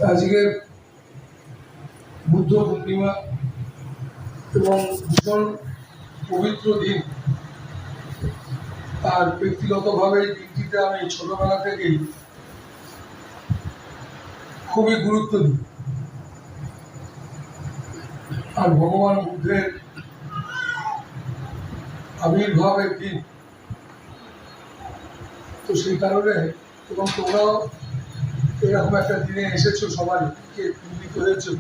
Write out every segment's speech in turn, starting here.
আজকে বুদ্ধ পূর্ণিমা এবং ভীষণ পবিত্র দিন। আর ব্যক্তিগতভাবে এই দিনটিতে আমি ছোটবেলা থেকেই খুবই গুরুত্ব দিই। আর ভগবান বুদ্ধের আবির্ভাবের দিন, তো সেই কারণে এবং তোমরাও এরকম একটা দিনে এসেছো, সবাই মিলিত হয়েছো,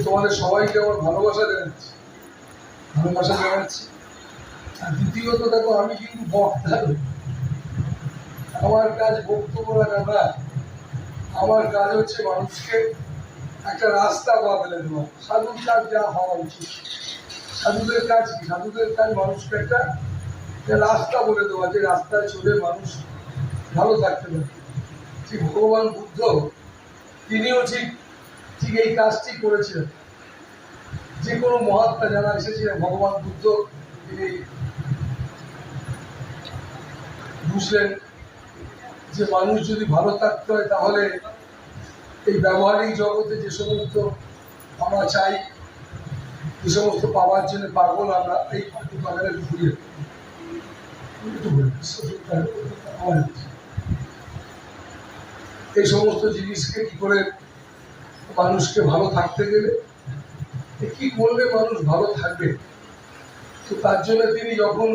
তোমাদের সবাইকে আমার ভালোবাসা জানাচ্ছি। আর দ্বিতীয়ত দেখো, আমি কিন্তু বক্তা নই, আমার কাজ বক্তব্য রাখা না, আমার কাজ হচ্ছে মানুষকে একটা রাস্তা বদলে দেওয়া। সাধুর কাজ যা হওয়া উচিত, সাধুদের কাজ কি? সাধুদের কাজ মানুষকে একটা রাস্তা বলে দেওয়া, যে রাস্তায় চলে মানুষ ভালো থাকতে পারে। ঠিক ভগবান বুদ্ধ তিনিও ঠিক ঠিক এই কাজটি করেছিলেন। যে কোনো মহাত্মা যারা এসেছিলেন, ভগবান বুদ্ধ তিনি বুঝলেন যে মানুষ যদি ভালো থাকতে হয়, তাহলে এই ব্যবহারিক জগতে যে সমস্ত আমরা চাই, যে সমস্ত পাওয়ার জন্য পাগল আমরা, এই পাগলে ঘুরিয়ে এই সমস্ত জিনিসকে কি করে মানুষকে ভালো থাকতে গেলে কি করলে মানুষ ভালো থাকবে, তো তার জন্য তিনি যখন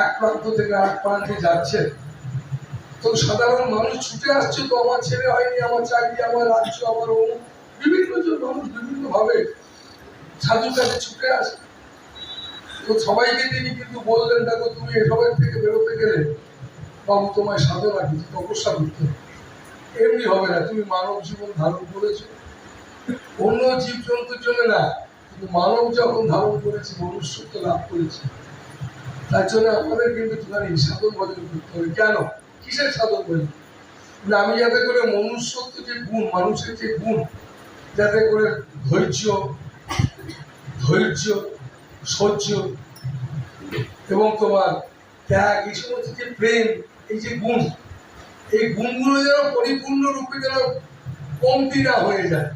এক প্রান্ত থেকে আরেক প্রান্তে যাচ্ছেন, তো সাধারণ মানুষ ছুটে আসছে, তো আমার ছেলে হয়নি, আমার চাকরি, আমার রাজ্য, আমার বিভিন্ন জন মানুষ বিভিন্ন ভাবে সাধুর কাছে ছুটে আসে। তো সবাইকে তিনি কিন্তু বললেন, দেখো তুমি এসবের থেকে বেরোতে গেলে বাবু তোমায় সাধনা কিছু তপস্যা করতে হবে, এমনি হবে না। তুমি মানব জীবন ধারণ করেছো, অন্য জীবজন্তুর জন্য না, কিন্তু মানব যখন ধারণ করেছে, মনুষ্যত্ব লাভ করেছে, তার জন্য আমাদের কিন্তু সাধন ভজন করতে হবে। কেন? কিসের সাধন ভজন? আমি যাতে করে মনুষ্যত্ব যে গুণ, মানুষের যে গুণ, যাতে করে ধৈর্য, সহ্য এবং তোমার ত্যাগ, এই সমস্ত যে প্রেম, এই যে গুণ, এই গুণগুলো যেন পরিপূর্ণ রূপে যেন কমতি না হয়ে যায়।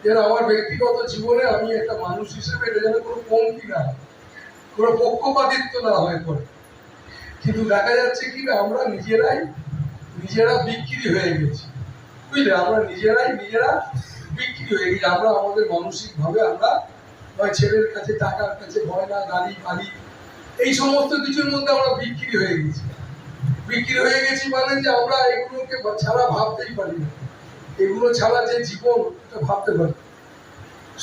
যেন আমার ব্যক্তিগত জীবনে আমি একটা মানুষ হিসেবে এটা যেন কোনো কমতি না হয়, কোনো পক্ষপাতিত্ব না হয়ে পড়ে। কিন্তু দেখা যাচ্ছে কি না, আমরা নিজেরা বিক্রি হয়ে গেছি, বুঝলে? আমরা নিজেরা বিক্রি হয়ে গেছি। আমরা আমাদের মানসিকভাবে আমরা ছেলের কাছে, টাকার কাছে, গয়না, গাড়ি, বাড়ি, এই সমস্ত কিছুর মধ্যে আমরা বিক্রি হয়ে গেছি মানে যে আমরা এগুলোকে ছাড়া ভাবতেই পারি না, এগুলো ছাড়া যে জীবন ভাবতে পারি।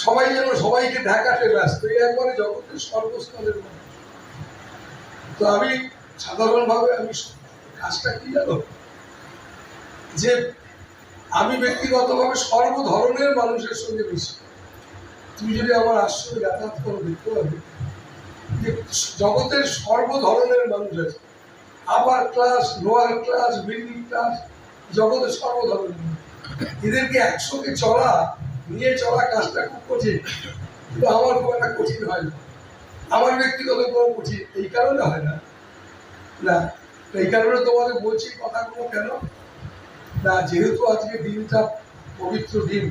সবাই যেন সবাইকে দেখাতে ব্যস্ত, এই একবারে জগতের সর্বস্তরের মানুষ। তো আমি সাধারণভাবে আমি কাজটা কি জানো, যে আমি ব্যক্তিগতভাবে সর্ব ধরনের মানুষের সঙ্গে মিশি। তুমি যদি আমার আশ্রমে যাতায়াত করো, দেখতে পাবে যে জগতের সর্ব ধরনের মানুষ আছে, upper class, lower class, middle class, জগতের সর্ব ধরনের মানুষ। এদেরকে একসঙ্গে নিয়ে চলা কাজটা খুব কঠিন, কিন্তু আমার খুব একটা কঠিন হয় না। আমার ব্যক্তিগত কোনো কঠিন এই কারণে হয় না। এই কারণে তোমাদের বলছি কথাগুলো কেন না, যেহেতু আজকে দিনটা পবিত্র দিন,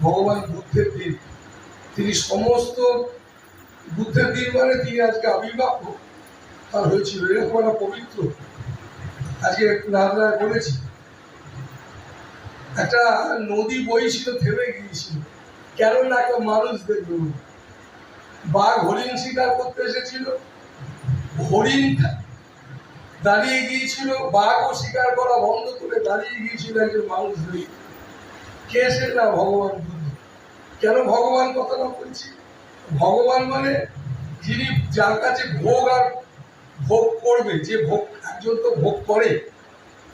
ভগবান বুদ্ধের দিন, তিনি সমস্ত বুদ্ধের দিন মানে তিনি আজকে আবির্ভাব তার হয়েছিল, এরকম একটা পবিত্র। আজকে নারদায় বলেছি, একটা নদী বইছিল, থেমে গিয়েছিল, কেন না একটা মানুষ দেখবে। বাঘ হরিণ শিকার করতে এসেছিল, হরিণ দাঁড়িয়ে গিয়েছিল, বাঘও শিকার করা বন্ধ করে দাঁড়িয়ে গিয়েছিল একজন মানুষ দেখে। কে সে? না, ভগবান বুদ্ধ। কেন ভগবান কথাটা বলছি? ভগবান মানে যিনি, যার কাছে ভোগ করবে, যে ভোগ, একজন তো ভোগ করে,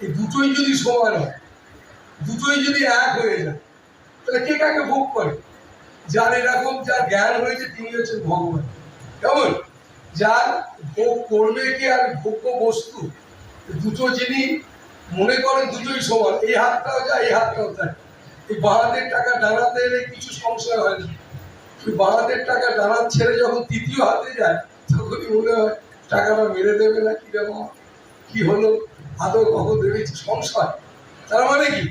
এই দুটোই যদি সমান হয়, দুটোই যদি এক হয়ে যায়, তাহলে কে কাকে ভোগ করে? যার এরকম, যার জ্ঞান হয়েছে, তিনি হচ্ছেন ভগবান। কেমন? যার ভোগ করবে কে আর ভোগ্য বস্তু, দুটো যিনি মনে করেন দুটোই সমান, এই হাতটাও যায়, এই হাতটাও যায়। এই বাঁ হাতের টাকা ডানাতে এলে কিছু সংশয় হয় না, বাঁ হাতের টাকা ডানার ছেড়ে যখন তৃতীয় হাতে যায়, তখনই মনে হয় টাকাটা মেরে দেবে না, কি দেবো, কি হলো, আদৌ কখন দেবে, সংশয়। তার মানে কি,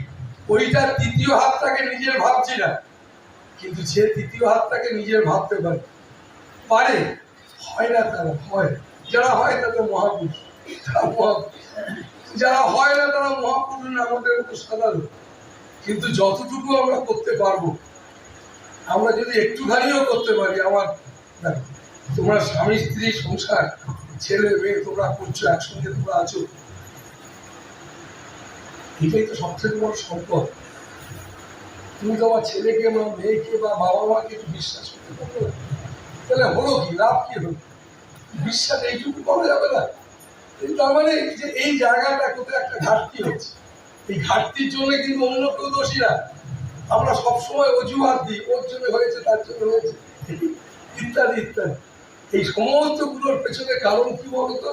ওইটা তৃতীয় হাতটাকে নিজের ভাবছি না, কিন্তু সে তৃতীয় হাতটাকে নিজের ভাবতে পারে। হয় না তারা হয়, যারা হয় তাদের মহাপুরুষ, যারা হয় না তারা মহাপুরুষ না, আমাদের মতো সাধারণ। কিন্তু যতটুকু আমরা করতে পারবো, আমরা যদি একটুখানিও করতে পারি, আমার তোমরা স্বামী স্ত্রী সংসার ছেলে মেয়ে তোমরা করছো, একসঙ্গে তোমরা আছো, এটাই তো সবচেয়ে বড় সম্পদ। তুমি তোমার ছেলেকে বা মেয়েকে বা বাবা মাকে একটু বিশ্বাস করতে পারো, তাহলে হলো কি, লাভ কি হলো? বিশ্বাস এইটুকু করা যাবে না? তার মানে যে এই জায়গাটা কোথায় একটা ঘাটতি হচ্ছে, এই ঘাটতির জন্য কিন্তু অন্য কেউ দোষী না। আমরা সবসময় অজুহাত দিই, ওর জন্য হয়েছে, তার জন্য হয়েছে, ইত্যাদি ইত্যাদি। এই সমস্ত গুলোর পেছনে কারণ কি বলতো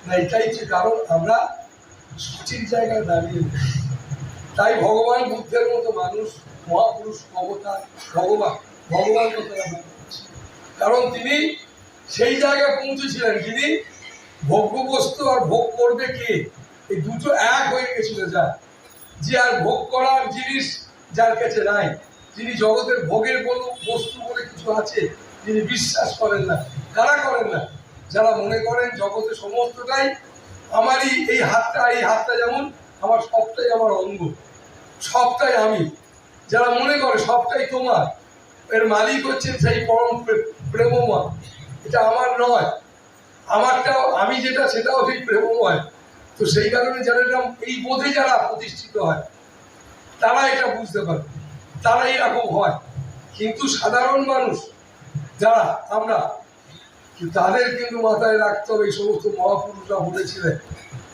না, এটাই হচ্ছে কারণ আমরা সঠিক জায়গায় দাঁড়িয়ে। তাই ভগবান বুদ্ধের মতো মানুষ, মহাপুরুষ, অবতার, ভগবান কথা, কারণ তিনি সেই জায়গায় পৌঁছেছিলেন, যিনি ভোগ্যবস্তু আর ভোগ করবে কে, এই দুটো এক হয়ে গেছিল। যে আর ভোগ করার জিনিস যার কাছে নাই, যিনি জগতের ভোগের কোনো বস্তু বলে কিছু আছে যিনি বিশ্বাস করেন না। কারা করেন না? যারা মনে করেন জগতে সমস্তটাই আমারই, এই হাতটা যেমন আমার, সবটাই আমার অঙ্গ, সবটাই আমি। যারা মনে করে সবটাই তোমার, এর মালিক হচ্ছেন সেই পরম প্রেমময়, এটা আমার নয়, আমারটাও আমি যেটা সেটাও সেই প্রেমময়। তো সেই কারণে যারা এই বোধে যারা প্রতিষ্ঠিত হয়, তারা এটা বুঝতে পারে, তারা এরকম হয়। কিন্তু সাধারণ মানুষ যারা আমরা, তাদের কিন্তু মাথায় রাখতে হবে, এই সমস্ত মহাপুরুষরা বলেছিলেন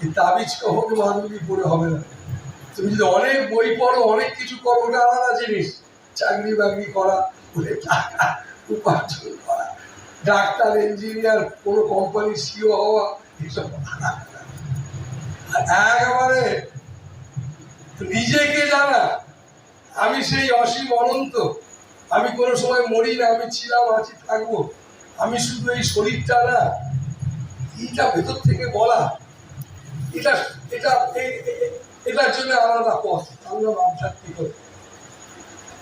এই তাবিজ কখনো মাধুরী পড়ে হবে না। তুমি যদি অনেক বই পড়ো, অনেক কিছু করো, ওটা আলাদা জিনিস। চাকরি বাকরি করা, টাকা উপার্জন করা, ডাক্তার, ইঞ্জিনিয়ার, কোনো কোম্পানির সিও হওয়া, এসব একেবারে নিজেকে জানা, আমি সেই অসীম অনন্ত, আমি কোনো সময় মরি না, আমি ছিলাম, আছি, থাকবো, আমি শুধু এই শরীরটা না, এইটা ভেতর থেকে বলা, এটা এটা এটার জন্য আলাদা পথ, তার নাম আধ্যাত্মিক।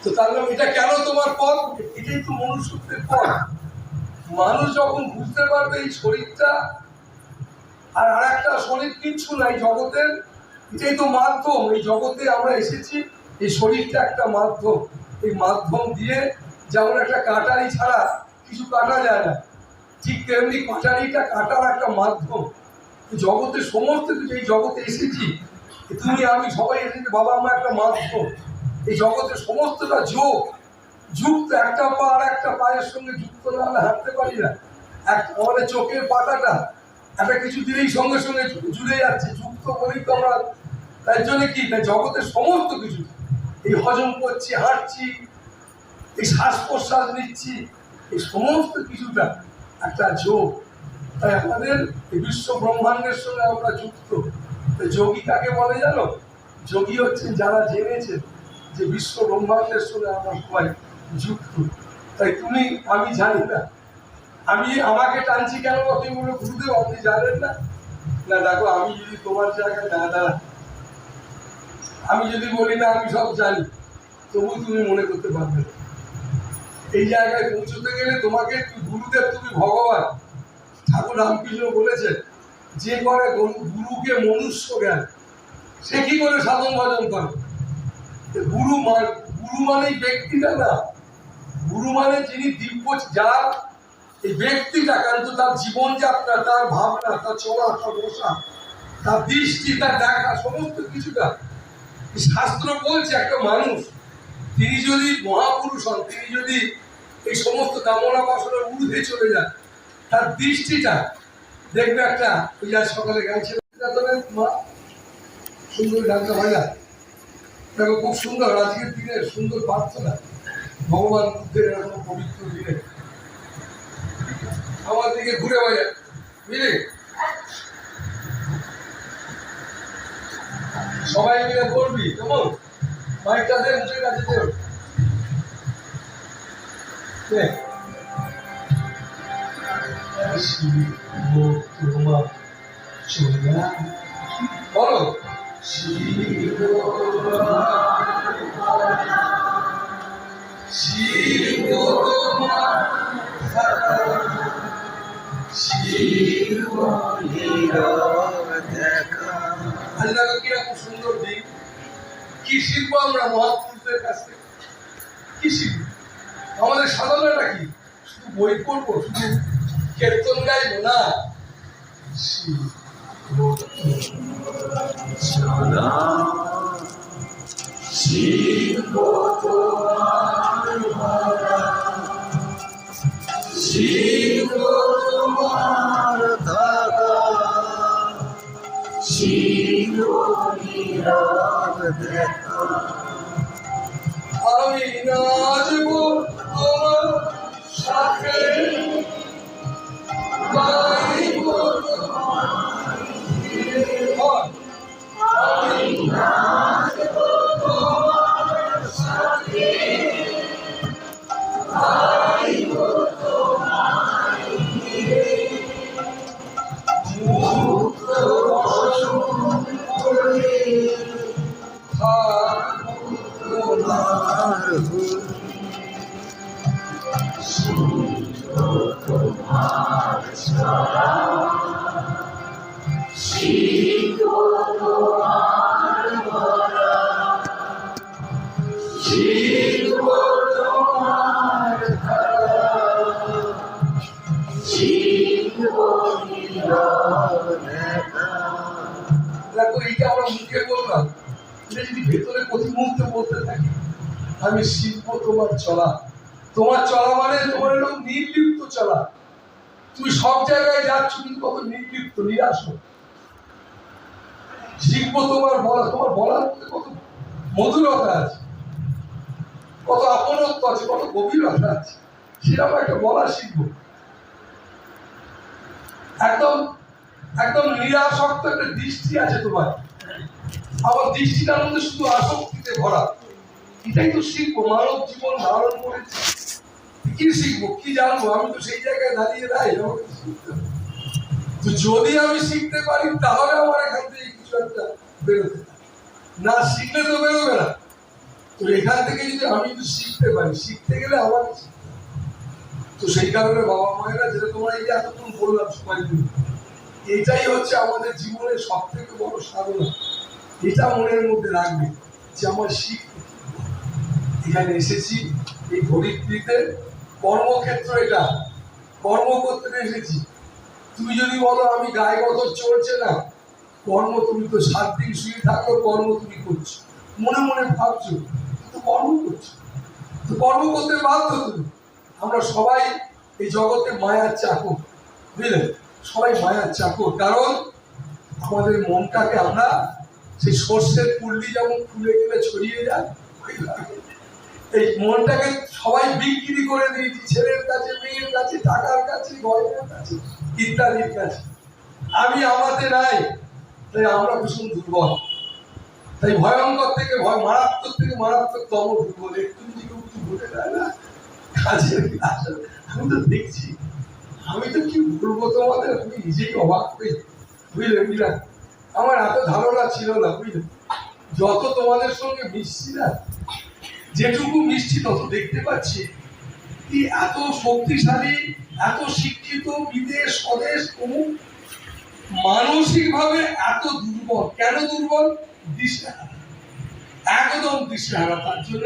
তো তার নাম এটা কেন তোমার পথ? এটাই তো মনুষ্যত্বের পথ। মানুষ যখন বুঝতে পারবে এই শরীরটা আর একটা শরীর কিচ্ছু নাই জগতের, এটাই তো মাধ্যম, এই জগতে আমরা এসেছি, এই শরীরটা একটা মাধ্যম, এই মাধ্যম দিয়ে যেমন একটা কাটারি ছাড়া কিছু কাটা যায় না, ঠিক তেমনি কাটারিটা কাটার একটা মাধ্যম। জগতের সমস্ত কিছু, এই জগতে এসেছি তুমি আমি সবাই এসেছি, বাবা মা একটা মাধ্যম। এই জগতের সমস্তটা যুক্ত, একটা পা আর একটা পায়ের সঙ্গে যুক্ত না হলে হাঁটতে পারি না। আমাদের চোখের পাতাটা একটা কিছু দিলেই সঙ্গে সঙ্গে জুড়ে যাচ্ছে, যুক্ত বলেই তো আমরা। তার জন্য কি, জগতের সমস্ত কিছু, এই হজম করছি, হাঁটছি, এই শ্বাস প্রশ্বাস নিচ্ছি, এই সমস্ত কিছুটা একটা যোগ। তাই আমাদের এই বিশ্ব ব্রহ্মাণ্ডের সঙ্গে আমরা যুক্ত। যোগী কাকে বলে জানো? যোগী হচ্ছেন যারা জেনেছেন যে বিশ্ব ব্রহ্মাণ্ডের সঙ্গে আমরা সবাই যুক্ত। তাই তুমি আমি জানি না, আমি আমাকে টানছি কেন, তুমি বলে গুরুদেব আপনি জানেন না? না দেখো, আমি যদি তোমার জায়গায় না দাঁড়াই, আমি যদি বলি না আমি সব জানি, তবু তুমি মনে করতে পারবে না। এই জায়গায় পৌঁছতে গেলে তোমাকে, গুরুদেব তুমি ভগবান। ঠাকুর রামকৃষ্ণ বলেছেন, যে করে গুরুকে মনুষ্য জ্ঞান, সে কি করে সাধন ভজন করে? গুরু মানেই ব্যক্তিটা না, গুরু মানে যিনি দিব্য, যার এই ব্যক্তিটা, কিন্তু তার জীবনযাত্রা, তার ভাবনা, তার চলা, তার বসা, তার দৃষ্টি, তার দেখা, সমস্ত কিছুটা। শাস্ত্র বলছে একটা মানুষ, তিনি যদি মহাপুরুষ হন, তিনি যদি এই সমস্ত কামনা বাসনার ঊর্ধ্বে চলে যান, তার দৃষ্টিটা দেখবে একটা, ওই আজ সকালে গাইছে মা, সুন্দর গানটা ভাইয়া, দেখো খুব সুন্দর, আজকের দিনে সুন্দর প্রার্থনা ভগবান বুদ্ধের এরকম পবিত্র দিনে। আমার দিকে ঘুরে বাজা, বুঝলি, সবাই মিলে করবি, কেমন? মাইকটা দে, মুখের কাছে দে। বলো, শিব শিব তোমার শিব আল্লাহ কিরকম সুন্দর দিন। কি শিখবো আমরা মহাপুরুষদের কাছ থেকে? কি শিখবো? আমাদের সাধনাটা কি? শুধু বই পড়বো, শুধু কীর্তন গাইবো না। শিব শিব তোমার আমি নাচবো তোমার সাথে, গাইবো তোমার আমি নাচবো তোমার সাথে, গাইবো তোমার মুক্ত বসন করে দেখো, এইটা আমরা মুখে বললাম, এটা যদি ভেতরে প্রতি মুহূর্তে বলতে থাকি, আমি শিখব তোমার চলা। তোমার চলা মানে তোমার এরকম নির্লিপ্ত চলা। তুমি সব জায়গায় যাচ্ছ কিন্তু কত নির্লিপ্ত, নিরাশ। শিখব তোমার বলা, তোমার বলার মধ্যে কত মধুরতা আছে, কত আপনত্ব আছে, কত গভীরতা আছে, সেরকম একটা বলা শিখবো। একদম একদম নিরাসক্ত একটা দৃষ্টি আছে তোমার। আমার দৃষ্টিটার মধ্যে শুধু আসক্তিতে ভরা। এটাই তো শিখবো। মানব জীবন ধারণ করেছি, কি শিখবো, কি জানবো? আমি তো সেই জায়গায় দাঁড়িয়ে নাই। তো যদি আমি শিখতে পারি তাহলে আমার এখান থেকে কিছু একটা বেরোতে পারে, না শিখলে তো বেরোবে না। তো এখান থেকে যদি আমি একটু শিখতে পারি, শিখতে গেলে আমাকে তো সেই কারণে বাবা মায়েরা, যেটা তোমরা এই যে এতক্ষণ বললাম সময়গুলো, এটাই হচ্ছে আমাদের জীবনের সব থেকে বড় সাধনা। এটা মনের মধ্যে রাখবে যে আমার শিখতে, এখানে এসেছি এই ধরিত্রীতে কর্মক্ষেত্র, এটা কর্ম করতে এসেছি। তুমি যদি বলো আমি গায়ে গত চলছে না, কর্ম তুমি তো 7 দিন শুয়ে থাকো, কর্ম তুমি করছো, মনে মনে ভাবছো, তো কর্ম করছো, তো কর্ম করতে বাধ্য তুমি। আমরা সবাই এই জগতে মায়ার চাকর, বুঝলেন? সবাই মায়ার চাকর। কারণ আমাদের মনটাকে আমরা সেই সর্ষের পুল্লি যেমন ফুলে গেলে ছড়িয়ে যায়, এই মনটাকে সবাই বিক্রি করে দিয়েছি ছেলের কাছে, মেয়ের কাছে, টাকার কাছে, গয়নার কাছে, ইত্যাদির কাছে। আমি আমাতে নাই, তাই আমরা ভীষণ দুর্বল। তাই ভয়ঙ্কর থেকে মারাত্মক থেকে মারাত্মকতম দুর্বল। একটু যদি একটু ঘটে যায় না কাজের, আমি তো দেখছি, আমি তো কি বলবো তোমাদের, আমি নিজেই অবাক হই, বুঝলে বুঝলা? আমার এত ধারণা ছিল না, বুঝলে? যত তোমাদের সঙ্গে মিশছি না, যেটুকু মিশছি তত দেখতে পাচ্ছি কি এত শক্তিশালী, এত শিক্ষিত, বিদেশ স্বদেশ, মানসিক ভাবে এত দুর্বল। কেন দুর্বল? দিশেহারা, একদম দিশেহারা। তার জন্য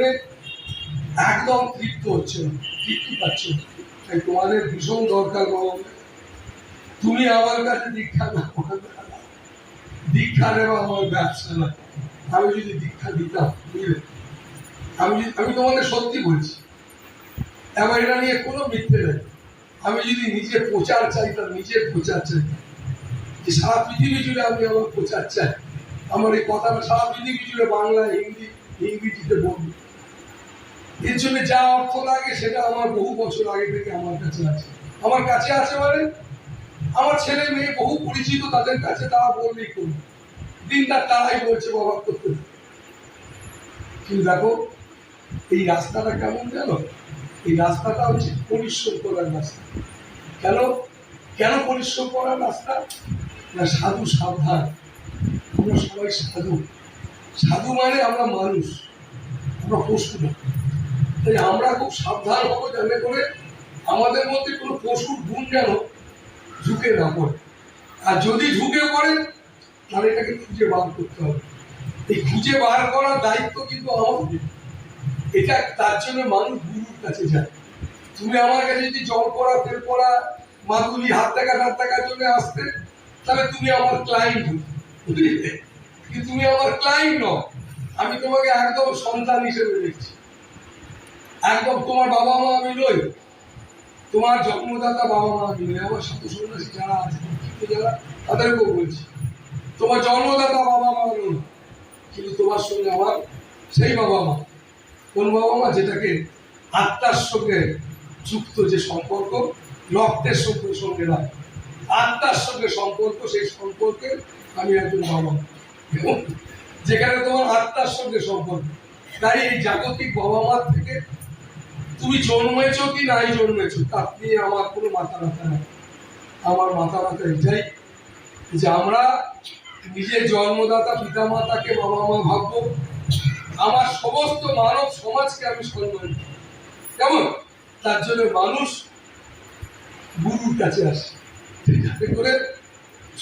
একদম তৃপ্ত হচ্ছে না, তৃপ্তি পাচ্ছে না। তাই তোমাদের ভীষণ দরকার বাবা, তুমি আমার কাছে দীক্ষা না, দীক্ষা নেওয়া আমার ব্যবসা না। আমি যদি দীক্ষা দিতাম, বুঝলে, আমি তোমাদের সত্যি বলছি, এবার এটা নিয়ে কোনো মিথ্যে নেই। আমি যদি নিজের প্রচার চাইতাম, নিজের প্রচার চাইতাম, যে সারা পৃথিবী জুড়ে আমি আমার প্রচার চাই, আমার এই কথাটা সারা পৃথিবী জুড়ে বাংলা, হিন্দি, ইংরেজিতে বলবো, এর জন্য যা অর্থ লাগে সেটা আমার বহু বছর আগে থেকে আমার কাছে আছে। আমার কাছে আছে মানে আমার ছেলে মেয়ে বহু পরিচিত, তাদের কাছে তারা বললেই করবে, দিনটা তারাই বলছে বাবা করতে। কিন্তু দেখো এই রাস্তাটা কেমন জানো? এই রাস্তাটা হচ্ছে পরিশ্রম করার রাস্তা। কেন কেন পরিশ্রম করার রাস্তা? না, সাধু সাবধান, আমরা সবাই সাধু। সাধু মানে আমরা মানুষ, আমরা পশু না। তাই আমরা খুব সাবধান হবো যাতে করে আমাদের মধ্যে কোনো পশুর গুণ যেন ঢুকে না পড়ে। আর যদি ঢুকে পড়ে তাহলে এটাকে খুঁজে বার করতে হবে। এই খুঁজে বার করার দায়িত্ব কিন্তু আমাদের। এটা তার জন্য মানুষ গুরুর কাছে যায়। তুমি আমার কাছে যদি জল পড়া তেল পড়া মাদুলি হাত দেখার জন্য আসতে, তাহলে তুমি আমার ক্লায়েন্ট, বুঝলে? কিন্তু তুমি আমার ক্লায়েন্ট নও। আমি তোমাকে একদম সন্তান হিসেবে দেখছি। একদম তোমার বাবা মা আমি নই, তোমার জন্মদাতা বাবা মা আমি নই। আমার সাথে সন্ন্যাসী যারা আছে যারা, তাদেরকেও বলছি তোমার জন্মদাতা বাবা মা নই, কিন্তু তোমার সঙ্গে আমার সেই বাবা মা। কোন বাবা মা? যেটাকে আত্মার সঙ্গে যুক্ত যে সম্পর্ক, রক্তের সঙ্গে নয়, আত্মার সঙ্গে সম্পর্ক, সেই সম্পর্কে আমি একজন বাবা। যেখানে তোমার আত্মার সঙ্গে সম্পর্ক। তাই এই জাগতিক বাবা মার থেকে তুমি জন্মেছ কি নাই জন্মেছ তার নিয়ে আমার কোনো মাথা ব্যথা নেই। আমার মাথা ব্যথা এটাই যে আমরা নিজের জন্মদাতা পিতা মাতাকে বাবা মা ভাববো, আমার সমস্ত মানব সমাজকে আমি সম্মান দিই। কেমন? তার জন্য মানুষ গুরুর কাছে আসে, যাতে করে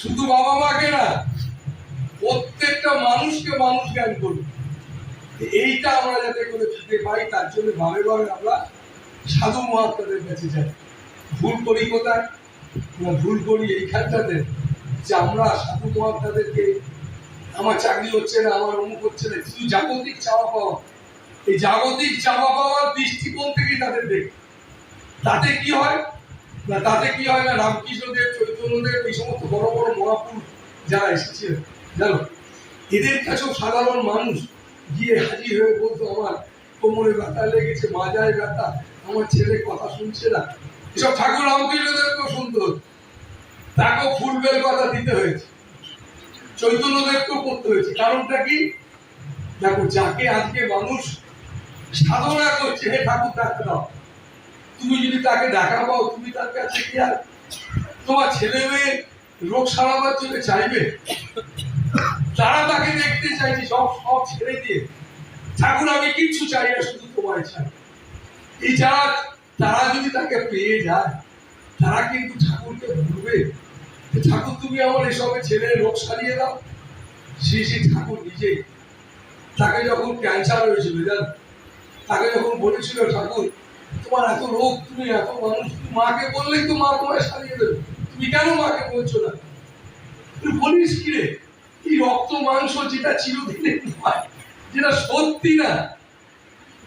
শুধু বাবা মাকে না, প্রত্যেকটা মানুষকে মানুষ জ্ঞান করবে। এইটা আমরা যাতে করে ফিরে পাই, তার জন্য বারে বারে আমরা সাধু মহাত্মাদের কাছে যাই। ভুল করি কোথায়? ভুল করি এইখানটাতে যে আমরা সাধু মহাত্মাদেরকে আমার চাকরি হচ্ছে না, আমার অমুক হচ্ছে না, শুধু জাগতিক চাওয়া পাওয়া। এই জাগতিক চাওয়া পাওয়ার দৃষ্টিকোণ থেকেই তাদের দেখি। তাতে কি হয় না, রামকৃষ্ণদেব, চৈতন্যদেব, এই সমস্ত বড় বড় মহাপুরুষ যারা এসেছিলেন, জানো, এদের কাছেও সাধারণ মানুষ গিয়ে হাজির হয়ে বলতো আমার কোমরে ব্যথা লেগেছে, মাজায় ব্যথা, আমার ছেলে কথা শুনছে না। এসব ঠাকুর রামকৃষ্ণদেবকেও শুনতে হতো, তাকেও ফুলবেল কথা দিতে হয়েছে, চৈতন্যদেবকেও করতে হয়েছে। কারণটা কি? দেখো, যাকে আজকে মানুষ সাধনা করছে, হে ঠাকুর দেখা দাও, তুমি যদি তাকে দেখা পাও, তুমি তার কাছে কি আর তোমার ছেলে মেয়ে রোগ সারাবার জন্য চাইবে? তারা তাকে দেখতে চাইছে, সব ছেড়ে দিয়ে ঠাকুর আমি কিচ্ছু চাই না, শুধু তোমায় চাই। এই তারা যদি তাকে পেয়ে যায়, তারা কিন্তু ঠাকুরকে বলবে, ঠাকুর তুমি আমার এসবের ছেলের রোগ সারিয়ে দাও। শ্রী ঠাকুর নিজে, তাকে যখন ক্যান্সার হয়েছিল, জানো, তাকে যখন বলেছিল ঠাকুর তোমার এত রোগ, তুমি এত মানুষ, তুমি মাকে বললেই তো মা তোমায় সারিয়ে দেবে, তুমি কেন মাকে বলছো না? তুই বলিস কি রে? এই রক্ত মাংস যেটা চিরদিনের নয়, যেটা সত্যি না,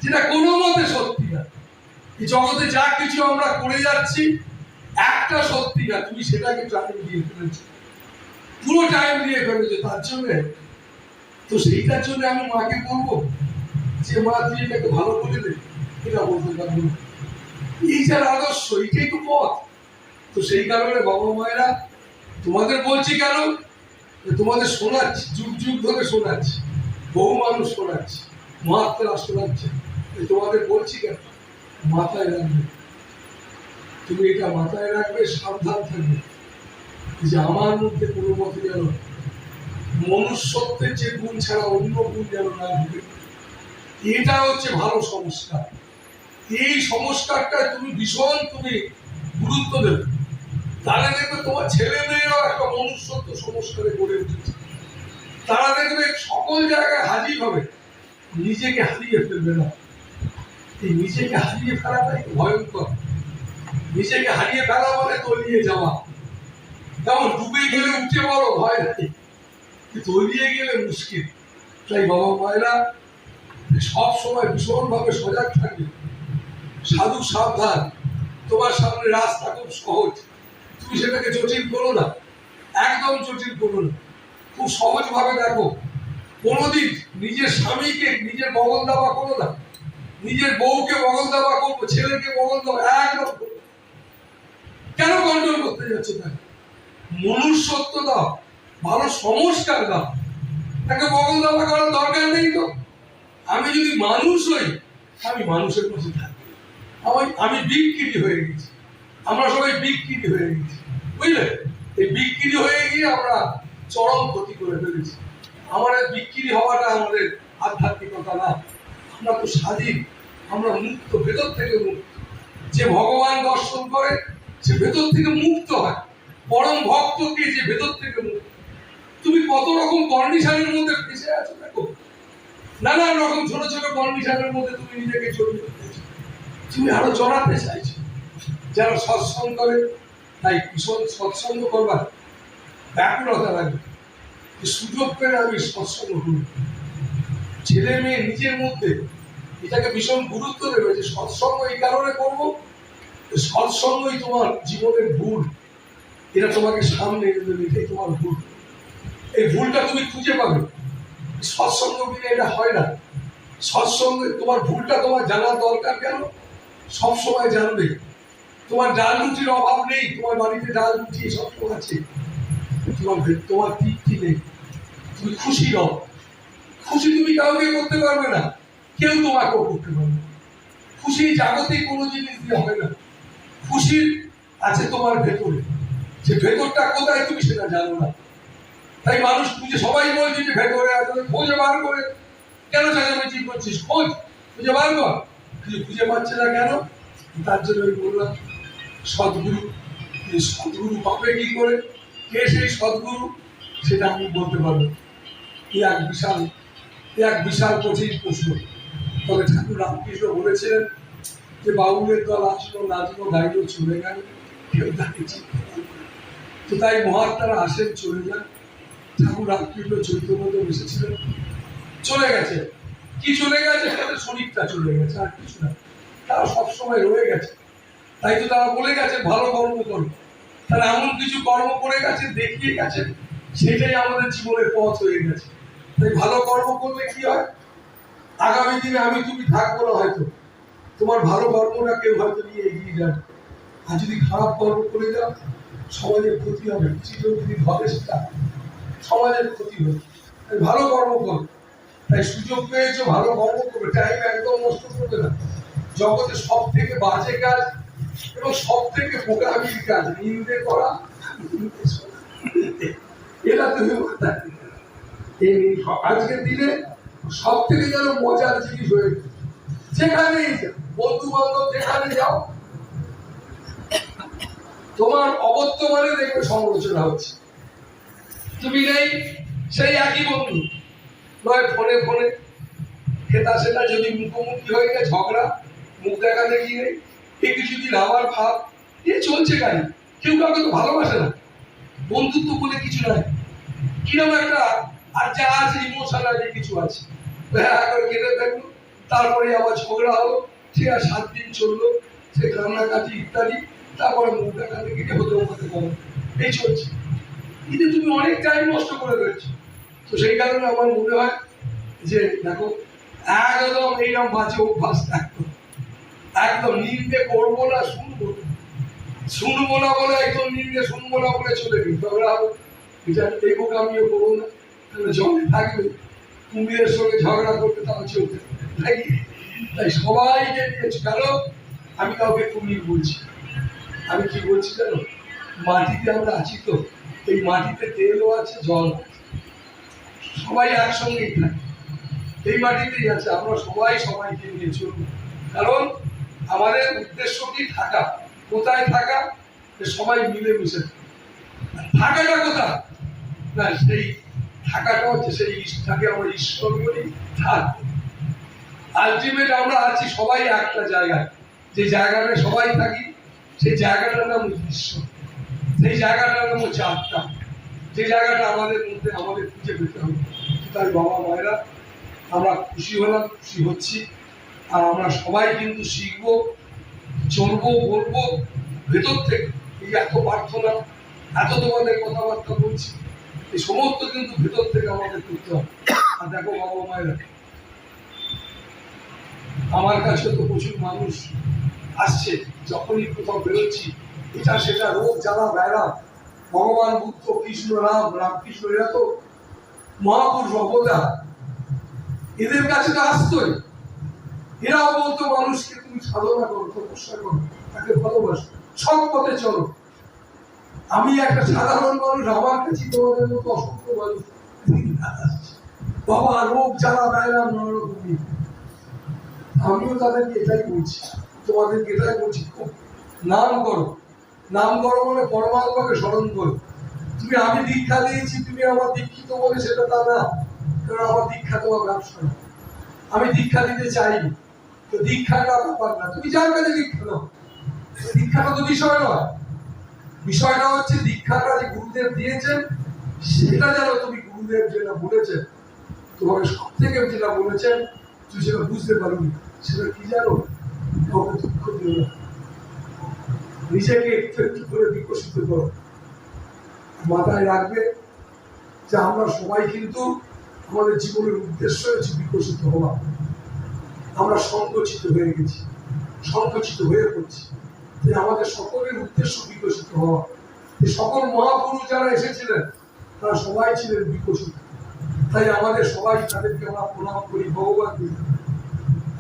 যেটা কোনো মতে সত্যি না, এই জগতে যা কিছু আমরা করে যাচ্ছি একটা সত্যি না, তুমি সেটাকে টাইম দিয়ে ফেলেছো, পুরো টাইম দিয়ে ফেলেছো। তার জন্য তো সেইটার জন্য আমি মাকে বলবো যে মা তুই এটাকে ভালো করে দে, এটা বলতে পারবো না। এই যার আদর্শ, এইটাই তো পথ। তো সেই কারণে বাবা মায়েরা তোমাদের বলছি কেন, তোমাদের শোনাচ্ছি, যুগ যুগ ধরে শোনাচ্ছি, বহু মানুষ শোনাচ্ছি, মহাত্মারা শোনাচ্ছে, তোমাদের বলছি কেন, মাথায় রাখবে। তুমি এটা মাথায় রাখবে, সাবধান থাকবে যে আমার মধ্যে কোনো মতে যেন মনুষ্যত্বের যে গুণ ছাড়া অন্য গুণ যেন না ঢুকে। এটা হচ্ছে ভালো সংস্কার। এই সংস্কারটা তুমি ভীষণ গুরুত্ব দেবে, তাহলে দেখবে তোমার ছেলে মেয়েরাও একটা মনুষ্যত্ব সংস্কারে গড়ে উঠেছে। তারা দেখবে সকল জায়গায় হাজির হবে, নিজেকে হারিয়ে ফেলবে না। এই নিজেকে হারিয়ে ফেলাটাই ভয়ঙ্কর। নিজেকে হারিয়ে ফেলা মানে তলিয়ে যাওয়া। যেমন ডুবে গেলে উঠে বড় ভয় নেই, তলিয়ে গেলে মুশকিল। তাই বাবা মায়েরা সব সময় ভীষণ ভাবে সজাগ থাকবে। সাধু সাবধান, তোমার সামনে রাস্তা খুব সহজ, তুমি সেটাকে জটিল করো না, একদম জটিল করো না, খুব সহজ ভাবে দেখো। কোনোদিন নিজের স্বামীকে নিজের বগল দেওয়া করো না, নিজের বউকে বগল দেওয়া করবো, ছেলেকে বগল দেওয়া একদম করো। কেন কন্ট্রোল করতে যাচ্ছে? তাই মনুষ্যত্ব দাও, ভালো সংস্কার দাও, তাকে বগল দেওয়া করার দরকার নেই। তো আমি যদি মানুষ হই, আমি মানুষের পাশে থাকি। আমি বিক্রি হয়ে গেছি, আমরা সবাই বিক্রি হয়ে গেছি, বুঝলে? এই বিক্রি হয়ে গিয়ে আমরা চরম ক্ষতি করে ফেলেছি। আমাদের বিক্রি হওয়াটা আমাদের আধ্যাত্মিকতা না। আমরা তো স্বাধীন, আমরা মুক্ত, ভেতর থেকে মুক্ত। যে ভগবান দর্শন করে সে ভেতর থেকে মুক্ত হয়। পরম ভক্তকে যে ভেতর থেকে মুক্ত। তুমি কত রকম কন্ডিশনের মধ্যে ফেসে আছো দেখো, নানান রকম ছোট ছোট কন্ডিশনের মধ্যে তুমি নিজেকে চলে যেতে, তুমি আরো জড়াতে চাইছো। যারা সৎসঙ্গ করে তাই ভীষণ সৎসঙ্গ করবার ব্যাকুলতা লাগবে, সুযোগ পেলে আমি সৎসঙ্গ করি। ছেলে মেয়ে নিজের মধ্যে এটাকে ভীষণ গুরুত্ব দেবে যে সৎসঙ্গ এই কারণে করবো, সৎসঙ্গই তোমার জীবনের ভুল, এটা তোমাকে সামনে এনে দেবে, এটাই তোমার ভুল। এই ভুলটা তুমি খুঁজে পাবে, সৎসঙ্গ বিনা এটা হয় না। সৎসঙ্গে তোমার ভুলটা তোমার জানার দরকার কেন? সবসময় জানবে তোমার ডাল রুটির অভাব নেই, তোমার বাড়িতে ডাল রুটি সব আছে, তোমার তৃপ্তি নেই, তুমি খুশি নও। খুশি তুমি কাউকে করতে পারবে না, কেউ তোমাকেও করতে পারবে না। খুশি জাগতিক কোনো জিনিস দিয়ে হবে না, খুশি আছে তোমার ভেতরে। যে ভেতরটা কোথায় তুমি সেটা জানো না, তাই মানুষ খুঁজে, সবাই বলছে যে ভেতরে আছে, খুঁজে বার করে কেন চেঁচামেচি করছিস, খোঁজ, খুঁজে বার কর। কিছু খুঁজে পাচ্ছে না কেন? তার জন্য আমি বললাম সদ্গুরু। সদ্গুরু পাবে কি করে, কে সেই সদ্গুরু সেটা আমি বলতে পারবো। এক বিশাল কঠিন প্রশ্ন। তবে ঠাকুর রামকৃষ্ণ বলেছিলেন যে বাউলের দল আসলো, নাচলো, গাইলো, চলে গেল, কেউ তাকে চিনতে পারবে না। তো তাই মহাত্মারা আসেন, চলে যান। ঠাকুর রামকৃষ্ণ চৈতন্য এসেছিলেন, চলে গেছে। কি চলে গেছে? তাদের শরীরটা চলে গেছে, আর কিছু না। তারা সবসময় রয়ে গেছে। তাই তো তারা বলে গেছে ভালো কর্ম করো। তারা এমন কিছু কর্ম করে গেছে, দেখিয়ে গেছেন, সেটাই আমাদের জীবনের পথ হয়ে গেছে। তাই ভালো কর্ম করলে কি হয়, আগামী দিনে আমি তুমি থাকবো না, হয়তো তোমার ভালো কর্মটা কেউ হয়তো নিয়ে এগিয়ে যাবে। আর যদি খারাপ কর্ম করে যাও, সমাজের ক্ষতি হবে। কিছু যদি ধরে সেটা সমাজের ক্ষতি হবে। তাই ভালো কর্ম করো। তাই সুযোগ পেয়েছো, ভালো কর্ম করবে, টাইম একদম নষ্ট করবে না। জগতে সব থেকে বাজে কাজ এবং সব থেকে বোকামির কাজ নিন্দে করা, এটা তুমি আজকের দিনে সব থেকে যেন মজার জিনিস হয়ে গেছে। যেখানেই বন্ধু বান্ধব যেখানে যাও, তোমার অবর্তমানে দেখবে সমালোচনা হচ্ছে। তুমি নেই, সেই একই বন্ধু নয় ফোনে ফোনে খেতা সেটা, যদি মুখোমুখি হয়ে গেছে ঝগড়া, মুখ দেখা দেখি নেই, এ কিছুদিন আমার ভাব, এ চলছে গাড়ি। কেউ কাউকে তো ভালোবাসে না, বন্ধুত্ব বলে কিছু নাই। কিরকম একটা আর যা আছে ইমোশনালি কিছু আছে, হ্যাঁ করে কেঁদে ফেললো, তারপরে আবার ঝগড়া হলো, সে আর 7 দিন চললো, সে কান্নাকাটি ইত্যাদি, তারপরে মুখ দেখা দেখি হতে হতে কম, এই চলছে। কিন্তু তুমি অনেক টাইম নষ্ট করে ফেলছো। তো সেই কারণে আমার মনে হয় যে দেখো, একদম এইরকম বাজে অভ্যাস একদম একদম নিন্দে করবো না, শুনবো না বলে একদম নিন্দে শুনবো না বলে চলে গেল, ঝগড়া হবো, এটা এই বোক আমিও করবো না। জমে থাকবে কুমিরের সঙ্গে ঝগড়া করতে, তাও চলবে। তাই সবাইকে দিয়েছি। কেন আমি কাউকে কুমির বলছি, আমি কি বলছি জানো, মাটিতে আমরা আছি তো, এই মাটিতে তেলও আছে, জল আছে, সবাই একসঙ্গেই থাকে, এই মাটিতেই আছে। আমরা সবাই সবাইকে নিয়ে চলবো, কারণ আমাদের উদ্দেশ্য কি থাকা, কোথায় থাকা, সবাই মিলেমিশে থাকাটা কোথায় না, সেই থাকাটা হচ্ছে সেই তাকে আমরা ঈশ্বর বলি, থাকবো। আলটিমেট আমরা আছি সবাই একটা জায়গায়, যে জায়গাটা সবাই থাকি, সেই জায়গাটার নাম ঈশ্বর, সেই জায়গাটার নাম হচ্ছে আত্মা, যে জায়গাটা আমাদের মধ্যে আমাদের খুঁজে পেতে হবে। তাই বাবা মায়েরা আমরা খুশি হলাম, খুশি হচ্ছি, আর আমরা সবাই কিন্তু শিখবো, চলবো, বলবো ভেতর থেকে। এই এত প্রার্থনা, এত তোমাদের কথাবার্তা বলছি, এই সমস্ত কিন্তু ভেতর থেকে আমাদের করতে হবে। আর দেখো বাবা মায়েরা, আমার কাছে তো প্রচুর মানুষ আসছে, যখনই কোথাও বেরোচ্ছি, এটা সেটা রোগ জ্বালা বেড়া, ভগবান বুদ্ধ, কৃষ্ণ, রামকৃষ্ণ, এরা তো মহাপুরুষ অবতার, এদের কাছে তো আসতোই। এরাও বলতো মানুষকে তুমি সাধনা করো, তপস্যা করো, তাকে ভালোবাসো, সব পথে চলো। আমি একটা সাধারণ মানুষ, আমার কাছে তোমাদের মতো অসংখ্য মানুষ বাবা রোগ জ্বালা ব্যায়াম নানা রকম নেই। আমিও তাদেরকে এটাই বলছি, তোমাদেরকে এটাই বলছি, নাম করো। নাম করো মানে পরমাত্মাকে স্মরণ করো। তুমি আমি দীক্ষা দিয়েছি তুমি আমার দীক্ষিত বলে সেটা তা না, কারণ আমার দীক্ষা তোমার ব্যবসা না। আমি দীক্ষা দিতে চাই, তো দীক্ষাটা ব্যাপার না, তুমি যার কাছে দীক্ষা নাও, দীক্ষাটা তো বিষয় নয়। বিষয়টা হচ্ছে দীক্ষাটা যে গুরুদেব দিয়েছেন সেটা যেন তুমি গুরুদেব যেটা বলেছেন, তোমাকে সব থেকে যেটা বলেছেন তুই সেটা বুঝতে পারবি, সেটা কি জানো? কাউকে দুঃখ দিও না, নিজেকে একটু একটু করে বিকশিত করো। মাথায় রাখবে যে আমরা সবাই কিন্তু আমাদের জীবনের উদ্দেশ্য হচ্ছে বিকশিত হওয়া। আমরা সংকুচিত হয়ে গেছি, সংকুচিত হয়ে পড়ছি। আমাদের সকলের উদ্দেশ্য বিকশিত হওয়া। এই সকল মহাপুরুষ যারা এসেছিলেন তারা সবাই ছিলেন বিকশিত। তাই আমাদের সবাই তাদেরকে আমরা প্রণাম করি, ভগবান করি।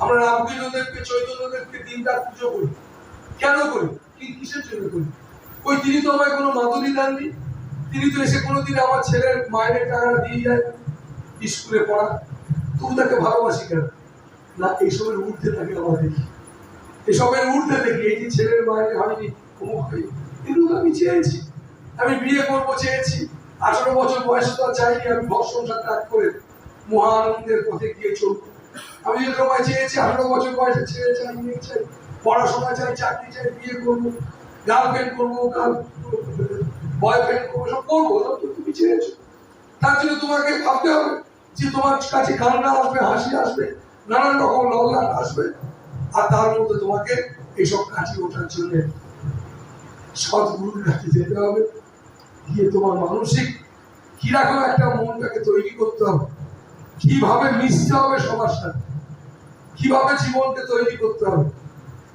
আমরা রামকৃষ্ণদেবকে চৈতন্যদেবকে দিনরাত পুজো করি। কেন করি? কিসের জন্য করি? ওই তিনি তো আমায় কোনো মাদুরি দেননি, তিনি তো এসে কোনোদিন আমার ছেলের মায়ের টাকাটা দিয়ে যায় স্কুলে পড়া, তুমি তাকে ভালোবাসি কেন? না, এইসবের ঊর্ধ্বে তাকে আমরা দেখি, এসবের ঊর্ধ্বে দেখি। এই যে ছেলের মায়ের হয়নি অমুক হয়, এগুলো আমি চেয়েছি, আমি বিয়ে করবো চেয়েছি, 18 বছর বয়সে তো চাইনি আমি ঘর সংসার ত্যাগ করে মহানন্দের পথে গিয়ে চলবো। আমি যে সময় চেয়েছি 18 বছর বয়সে ছেড়ে চাই, মেয়ে চাই, পড়াশোনা চাই, চাকরি চাই, বিয়ে করবো, গার্লফ্রেন্ড করবো, বয়ফ্রেন্ড করবো, সব করবো, তুমি চেয়েছো। তার জন্য তোমাকে ভাবতে হবে যে তোমার কাছে কান্না আসবে, হাসি আসবে, নানান রকম লল্লাট আসবে, আর তার মধ্যে তোমাকে এইসব কাটিয়ে ওঠার জন্য সৎগুরুর কাছে যেতে হবে, গিয়ে তোমার মানসিক কিরকম একটা মনটাকে তৈরি করতে হবে, কিভাবে মিশতে হবে সবার সাথে, কিভাবে জীবনকে তৈরি করতে হবে।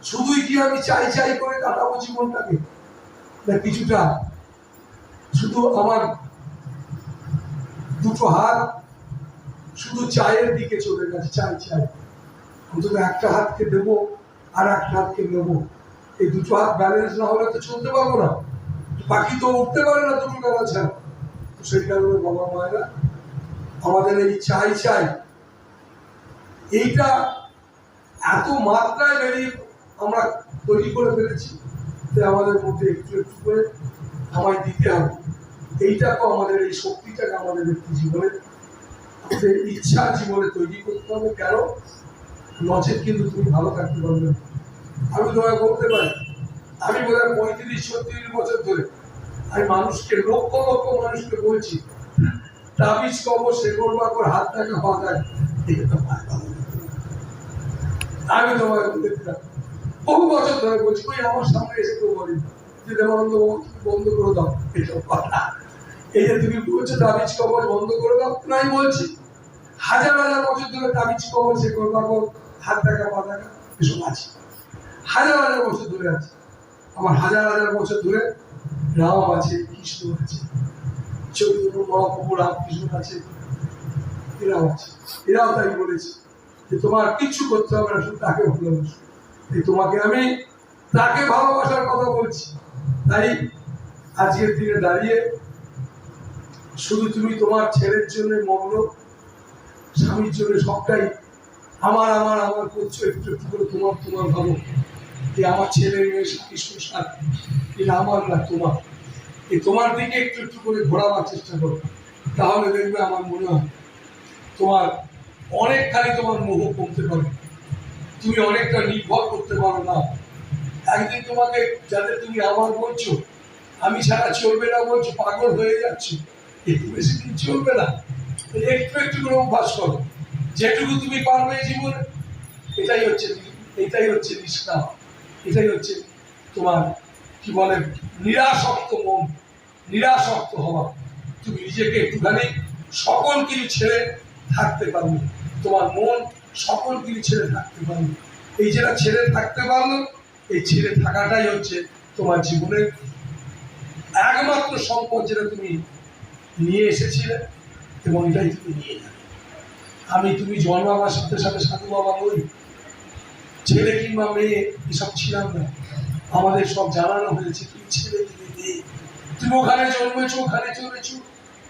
শুধুই কি আমি চাই চাই করে কাটাবো জীবনটাকে, না কিছুটা শুধু আমার দুটো হাত শুধু চায়ের দিকে চলে গেছে, চাই চাই, অন্তত একটা হাতকে দেবো আর একটা হাতকে নেবো। এই দুটো হাত ব্যালেন্স না হলে তো চলতে পারবো না, বাকি তো উঠতে পারে না দুটো টাকা ছাড়া। তো সেই কারণে বাবা মায়েরা আমাদের এই চাই চাই এইটা এত মাত্রায় বেরিয়ে আমরা তৈরি করে ফেলেছি যে আমাদের মধ্যে একটু একটু করে আমায় দিতে হবে। এইটাকে আমাদের এই শক্তিটাকে আমাদের ব্যক্তি জীবনে, আমাদের ইচ্ছা জীবনে তৈরি করতে হবে। কেন? নচেত কিন্তু তুমি ভালো থাকতে পারবে না। আমি তোমায় বলতে পারি, আমি বোধ হয় 35-36 বছর ধরে আমি মানুষকে লক্ষ লক্ষ মানুষকে বলছি তাবিজ কবর শেকড় বাকর হাত থাকে পা থাকে, আমি তোমায় বলতে বহু বছর ধরে বলছি, ওই আমার সামনে এসে তো বলি যে দেবানন্দ বন্ধ করে দাও এসব কথা। এই যে তুমি বলছো তাবিজ কবর বন্ধ করে দাও, নাই বলছি হাজার হাজার বছর ধরে তাবিজ কবর শেকড় বাকর হাত দেখা পা দেখা এসব আছে, হাজার হাজার বছর ধরে আছে। আমার হাজার হাজার বছর ধরে রাম আছে, কৃষ্ণ আছে, চৈতন্য মহাপ্রভু রামকৃষ্ণ আছে, এরাও আছে। এরাও তাই বলেছে যে তোমার কিচ্ছু করতে হবে না, শুধু তাকে ভালোবাসো। এই তোমাকে আমি তাকে ভালোবাসার কথা বলছি। তাই আজকের দিনে দাঁড়িয়ে শুধু তুমি তোমার ছেলের জন্য মগ্ন, স্বামীর জন্য সবটাই আমার আমার আমার করছো, একটু একটু করে তোমার তোমার ভাবো যে আমার ছেলে মেয়ে সংসার এটা আমার না তোমার, এই তোমার দিকে একটু একটু করে ঘোরাবার চেষ্টা করো। তাহলে দেখবে আমার মনে হয় তোমার অনেকখানি তোমার মোহ কমতে পারে, তুমি অনেকটা নির্ভর করতে পারো না। একদিন তোমাকে যাদের তুমি আমার বলছো, আমি ছাড়া চলবে না বলছো, পাগল হয়ে যাচ্ছে, একটু বেশি দিন চলবে না। একটু একটু করে অভ্যাস করো, যেটুকু তুমি পারবে জীবনে। এটাই হচ্ছে নিষ্ঠা, এটাই হচ্ছে তোমার কি বলে নিরাসক্ত মন, নিরাসক্ত হওয়া। তুমি নিজেকে একটুখানি সকল কিছু ছেড়ে থাকতে পারবে, তোমার মন সকল কিছু ছেড়ে থাকতে পারবে। এই যেটা ছেড়ে থাকতে পারলো, এই ছেড়ে থাকাটাই হচ্ছে তোমার জীবনের একমাত্র সম্পদ, যেটা তুমি নিয়ে এসেছিলে এবং এটাই তুমি নিয়ে যাবে। তুমি জন্মাবার সাথে সাথে সাধু বাবা নই, ছেলে কিংবা মেয়ে এসব ছিলাম না। আমাদের সব জানানো হয়েছে তুমি ছেলে, তুমি মেয়ে, তুমি ওখানে জন্মেছো, ওখানে চলেছো,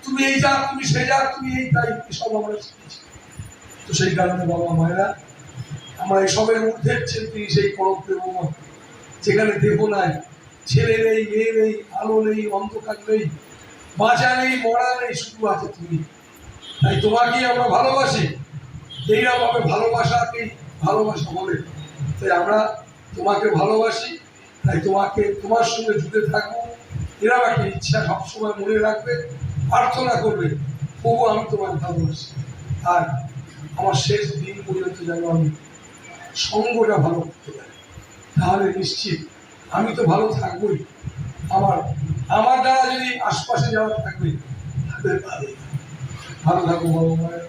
তুমি এই জাত, তুমি সেই জাত, তুমি এই তাই, এসব আমরা শিখেছি। তো সেই কারণে বাবা মায়েরা, আমরা এসবের ঊর্ধ্বে তিনি সেই পরম প্রেমময়, যেখানে দেহ নাই, ছেলে নেই, মেয়ে নেই, আলো নেই, অন্ধকার নেই, বাঁচা নেই, মরা নেই, শুধু আছে তুমি। তাই তোমাকেই আমরা ভালোবাসি, এইরকমভাবে ভালোবাসাকেই ভালোবাসা বলে। তাই আমরা তোমাকে ভালোবাসি, তাই তোমাকে, তোমার সঙ্গে জুড়ে থাকবো, এরকম একটা ইচ্ছা সবসময় মনে রাখবে, প্রার্থনা করবে, প্রভু আমি তোমাকে ভালোবাসি, আর আমার শেষ দিন পর্যন্ত যেন আমি সঙ্গটা ভালো করতে পারি। তাহলে নিশ্চিত আমি তো ভালো থাকবোই, আমার আমার দ্বারা যদি আশপাশে যারা থাকবে তাদের ভালো থাকবো বাবা মায়ের।